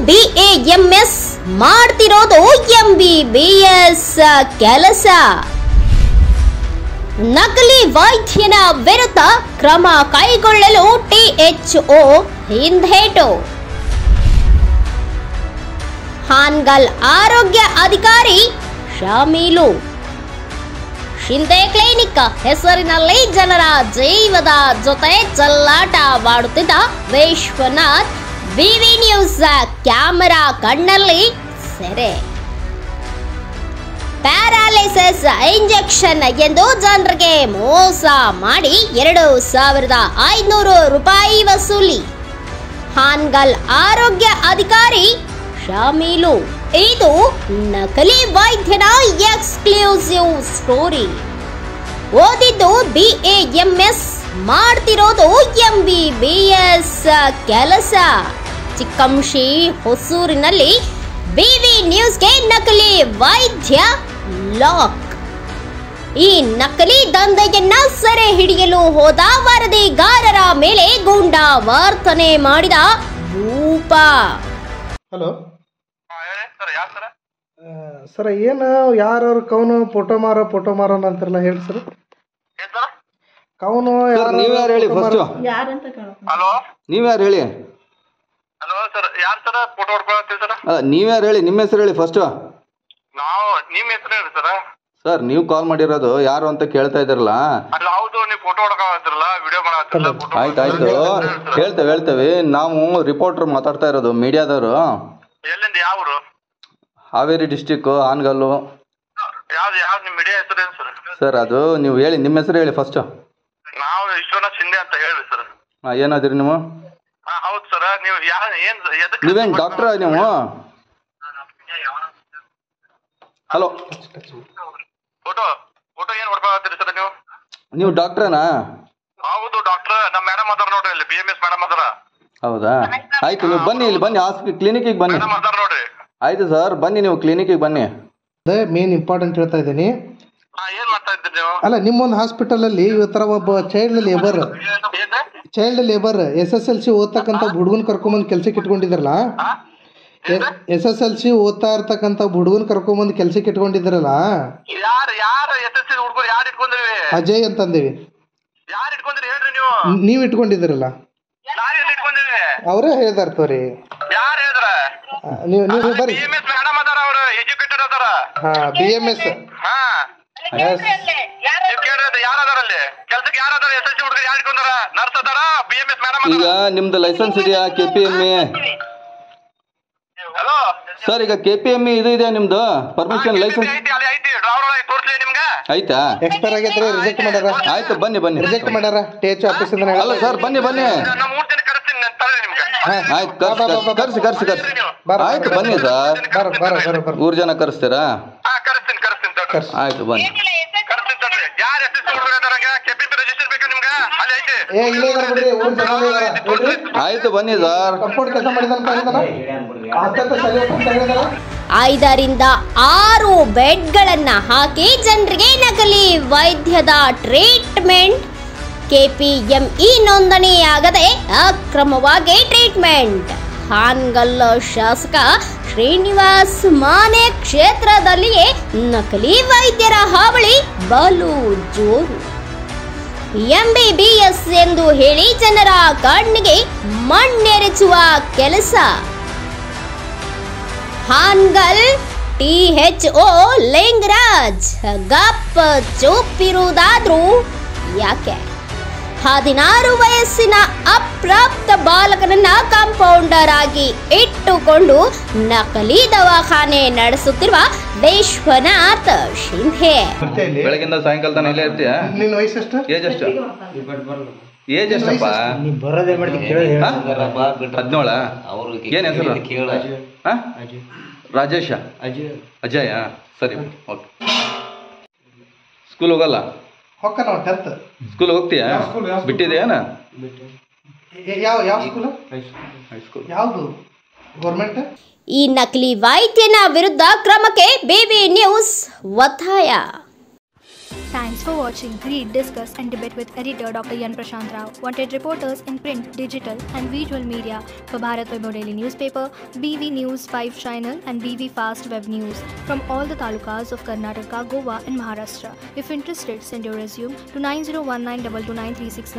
BAMS ಮಾಡ್ತಿರೋದು MBBS ಕೆಲಸ. ನಕಲಿ ವೈದ್ಯನ ವಿರುದ್ಧ ಕ್ರಮ ಕೈಗೊಳ್ಳಲು THO ಹಿಂದೇಟು. ಹಾನಗಲ್ ಆರೋಗ್ಯ ಅಧಿಕಾರಿ ಶಾಮೀಲು. ಶಿಂದೆ ಕ್ಲಿನಿಕ್ ಹೆಸರಿನಲ್ಲಿ ಜನರ ಜೀವದ ಜೊತೆ ಚೆಲ್ಲಾಟವಾಡುತ್ತಿದ್ದ ವಿಶ್ವನಾಥ್ ವಿವಿ ನ್ಯೂಸ್ ಕ್ಯಾಮೆರಾ ಕಣ್ಣಲ್ಲಿ ಸೆರೆ. ಪ್ಯಾರಾಲಿಸಿಸ್ ಇಂಜೆಕ್ಷನ್ ಎಂದು ಜನರಿಗೆ ಮೋಸ ಮಾಡಿ 2,500 ರೂಪಾಯಿ ವಸೂಲಿ. ಹಾನಗಲ್ ಆರೋಗ್ಯ ಅಧಿಕಾರಿ ಶಾಮೀಲು. ಇದು ನಕಲಿ ವೈದ್ಯನ ಎಕ್ಸ್ಕ್ಲೂಸಿವ್ ಸ್ಟೋರಿ. ಓದಿದ್ದು BAMS, ಮಾಡ್ತಿರೋದು MBBS ಕೆಲಸ. ಚಿಕ್ಕಂಶಿ ಹೊಸೂರಿನಲ್ಲಿ ವಿವಿ ನ್ಯೂಸ್ಗೆ ನಕಲಿ ವೈದ್ಯ ಲಾಕ್. ಈ ನಕಲಿ ದಂಧೆಯನ್ನ ಸೆರೆ ಹಿಡಿಯಲು ಹೋದ ವರದಿಗಾರರ ಮೇಲೆ ಗೂಂಡಾ ವರ್ತನೆ ಮಾಡಿದ ಭೂಪ. ಹಲೋ ಸರ್, ಏನು ಯಾರು ಕವನು ಫೋಟೋ ಮಾರೋ ಅಂತಾರಲ್ಲ, ಹೇಳಿ ಸರ್. ಕವನು ನೀವ್ಯಾರು ಹೇಳಿ ಫಸ್ಟ್? ಹಲೋ, ನೀವ್ಯಾರು ಹೇಳಿ? ಹಲೋ ಸರ್, ಯಾರು ಸರ್ ಫೋಟೋ ಹೊಡ್ಕೊಳತ್ತೀವಿ ಸರ್? ನೀವ್ಯಾರು ಹೇಳಿ? ನಿಮ್ಮ ಹೆಸರು ಹೇಳಿ ಫಸ್ಟ್. ನಾವು ನಿಮ್ಮ ಹೆಸರು ಹೇಳಿ ಸರ್. ಸರ್, ನೀವು ಕಾಲ್ ಮಾಡಿರೋದು ಯಾರು ಅಂತ ಕೇಳ್ತಾ ಇದ್ರಲ್ಲ. ಅಲ್ಲ, ಹೌದು, ನೀವು ಫೋಟೋ ಹೊಡ್ಕೊಳತ್ತಿರಲ್ಲ, ವಿಡಿಯೋ ಮಾಡತ್ತಿರಲ್ಲ. ಆಯ್ತು ಹೇಳ್ತೇವೆ. ನಾವು ರಿಪೋರ್ಟರ್ ಮಾತಾಡ್ತಾ ಇರೋದು, ಮೀಡಿಯಾದವರು. ಎಲ್ಲಿಂದ? ಯಾವ ಊರು? ಹಾವೇರಿ ಡಿಸ್ಟಿಕ್, ಹಾನಗಲ್ಲು. ಯಾವ್ದು ನಿಮ್ಮ ಮೀಡಿಯಾ ಹೆಸರು ಏನು ಸರ್? ಸರ್, ಅದು ನೀವು ಹೇಳಿ, ನಿಮ್ಮ ಹೆಸರು ಹೇಳಿ ಫಸ್ಟ್. ನಾವು ವಿಶ್ವನಾಥ್ ಶಿಂದೆ ಅಂತ ಹೇಳಿ ಸರ್. ಏನಾದ್ರಿ ನೀವು? ಹೌದು ಸರ್. ನೀವು ನೀವೇನು ಡಾಕ್ಟ್ರಾ ನೀವು? ಹಲೋ, ಫೋಟೋ ಏನ್ ಹೊಡ್ಕೊಳತ್ತೀರಿ ಸರ್ ನೀವು? ನೀವು ಡಾಕ್ಟ್ರೇನಾ? ಹೌದು, ಡಾಕ್ಟರ್. ನಮ್ಮ ಮೇಡಮ್ ಅದಾರ ನೋಡ್ರಿ, ಇಲ್ಲಿ BMS ಮೇಡಮ್ ಅದಾರ. ಹೌದಾ? ಆಯ್ತು, ನೀವು ಬನ್ನಿ, ಇಲ್ಲಿ ಬನ್ನಿ, ಕ್ಲಿನಿಕ್ಗೆ ಬನ್ನಿ. ನೋಡ್ರಿ. ಆಯ್ತು ಸರ್, ಬನ್ನಿ, ನೀವು ಕ್ಲಿನಿಕ್ಗೆ ಬನ್ನಿ. ಅದೇ ಮೇನ್ ಇಂಪಾರ್ಟೆಂಟ್ ಹೇಳ್ತಾ ಇದ್ದೀನಿ. ಏನ್ ಮಾಡ್ತಾ ಇದ್ದೀರಿ ನೀವು? ಅಲ್ಲ, ನಿಮ್ಮೊಂದು ಹಾಸ್ಪಿಟಲ್ ಅಲ್ಲಿ ಇವತ್ತರ ಒಬ್ಬ ಚೈಲ್ಡ್ ಲೇಬರ್ SSLC ಓದ್ತಕ್ಕಂಥ ಹುಡುಗನ್ ಕರ್ಕೊಂಬಂದ್ ಕೆಲ್ಸಕ್ಕೆ ಇಟ್ಕೊಂಡಿದ್ರಲ್ಲ. SSLC ಓದ್ತಾ ಇರ್ತಕ್ಕಂಥ ಹುಡುಗನ್ ಕರ್ಕೊಂಬಂದ್ ಕೆಲ್ಸಕ್ಕೆ ಇಟ್ಕೊಂಡಿದ್ರಲ್ಲ. ಅಜಯ್ ಅಂತಂದೇವಿ. ನೀವ್ ಇಟ್ಕೊಂಡಿದ್ರಲ್ಲ, ಅವರೇ ಹೇಳ್ದಾರ ತೋರಿ. ನೀವು ಬರ್ರಿ. ಹಾ, BMS. ಈಗ ನಿಮ್ದು ಲೈಸೆನ್ಸ್ ಇದೆಯಾ? KPME ಸರ್, ಈಗ KPME ಇದು ಇದೆಯಾ ನಿಮ್ದು? ಪರ್ಮಿಷನ್ ಲೈಸೆನ್ಸ್ ಆಯ್ತಾ? ಎಕ್ಸ್ಪೈರ್ ಆಗೈತ್ರಿ, ರಿಜೆಕ್ಟ್ ಮಾಡ್ಯಾರ. ಆಯ್ತು, ಬನ್ನಿ. ರಿಜೆಕ್ಟ್ ಮಾಡ್ಯಾರ THO ಆಫೀಸ್ ಇಂದ. ಅಲ್ಲ ಸರ್, ಬನ್ನಿ. ಆಯ್ತು, ಕರ್ಸಿ. ಆಯ್ತು, ಬನ್ನಿ ಸರ್. 3 ಜನ ಕರೆಸ್ತೀರಾ? ಆಯ್ತು, ಬನ್ನಿ. ಆಯ್ತು, ಬನ್ನಿ ಸರ್. 5ರಿಂದ 6 ಬೆಡ್ಗಳನ್ನ ಹಾಕಿ ಜನರಿಗೆ ನಕಲಿ ವೈದ್ಯದ ಟ್ರೀಟ್ಮೆಂಟ್. KPME ನೋಂದಣಿಯಾಗದೆ ಅಕ್ರಮವಾಗಿ ಟ್ರೀಟ್ಮೆಂಟ್. ಹಾನಗಲ್ ಶಾಸಕ ಶ್ರೀನಿವಾಸ್ ಮಾನೆ ಕ್ಷೇತ್ರದಲ್ಲಿಯೇ ನಕಲಿ ವೈದ್ಯರ ಹಾವಳಿ ಬಲು ಜೋರು. MBBS ಎಂದು ಹೇಳಿ ಜನರ ಕಣ್ಣಿಗೆ ಮಣ್ಣೆರಚುವ ಕೆಲಸ. ಹಾನಗಲ್ THO ಲಿಂಗರಾಜ್ ಗಪ್ ಚುಪ್ಪಿರುವುದಾದ್ರೂ ಯಾಕೆ? 16 ವಯಸ್ಸಿನ ಅಪ್ರಾಪ್ತ ಬಾಲಕನನ್ನ ಕಾಂಪೌಂಡರ್ ಆಗಿ ಇಟ್ಟುಕೊಂಡು ನಕಲಿ ದವಾಖಾನೆ ನಡೆಸುತ್ತಿರುವ ವಿಶ್ವನಾಥ್ ಶಿಂಧೆ. ಬೆಳಗಿಂದ ಸಾಯಂಕಾಲ ತನಕ ಇಲ್ಲೇ ಇರ್ತೀಯ? ನಿನ್ನ ವಯಸ್ಸು ಎಷ್ಟು? ಏಜ್ ಎಷ್ಟಪ್ಪ? 17. ಏನ್ ಹೆಸರು? ರಾಜೇಶ? ಅಜಯ? ಸರಿ, ಓಕೆ. ಸ್ಕೂಲ್ ಹೋಗಲ್ಲ? ಸ್ಕೂಲ್ ಹೋಗ್ತೀಯಾ? ಬಿಟ್ಟಿದೆಯಾ? ಯಾವ ಸ್ಕೂಲ್? ಯಾವುದು ಗೌರ್ಮೆಂಟ್? ಈ ನಕಲಿ ವೈದ್ಯನ ವಿರುದ್ಧ ಕ್ರಮಕ್ಕೆ BB ನ್ಯೂಸ್ ಒತ್ತಾಯ. for watching. Read, discuss and debate with editor Dr. Yan Prashant Rao. Wanted reporters in print, digital and visual media for Bharat Vaibhav Daily Newspaper, BV News 5 Channel and BV Fast Web News from all the talukas of Karnataka, Goa and Maharashtra. If interested, send your resume to 9019229369.